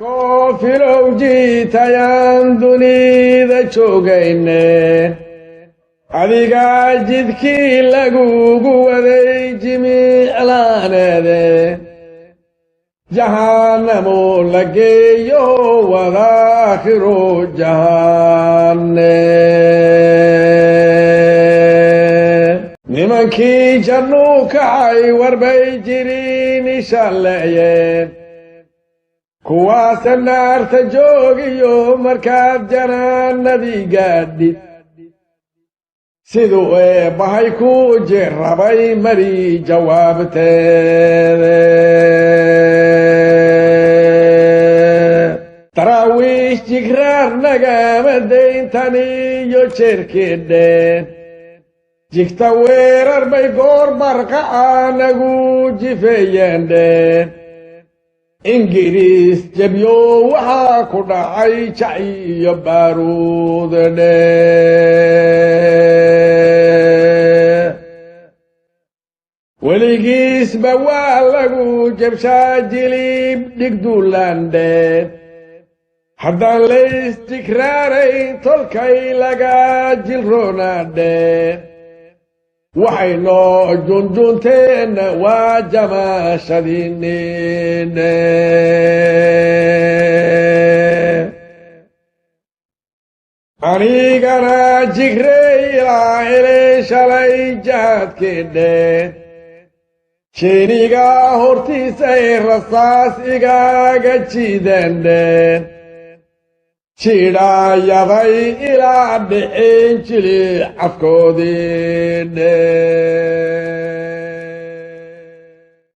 koofirow jiitayaan dunida joogayne adigaa jidkii lagugu waday jimiclaaneede jahanamo la geeyo wadaakhiro jahanne nimankii jannuu kacay warbay jiriin ishalleeyeen kuwaasa naarta joogiyo markaad janaanadii gaadhid siduu eebbahay ku jirrabay mari jawaabteede taraawiish jigraar nagama dayntaniyo jeerkeedheen jigta weerar bay goor barqaca nagu jifeeyeendheen ingiriis jabyo waxaa ku dhacay jac iyo baaruudedhe weligiisba waa lagu jabshaa jilib dhigduulandheen haddaan laysjigraarayn tolkay laga jilroonaadheen waxay noo junjunteenna waa jamaashadiinine anigana jigrey ilaa helay shalay jahaadkeedheen jeenigaa hortiisay rasaas igaaga jiideendheen jidhaayaday ilaa dhicin jili cafkoodiidhe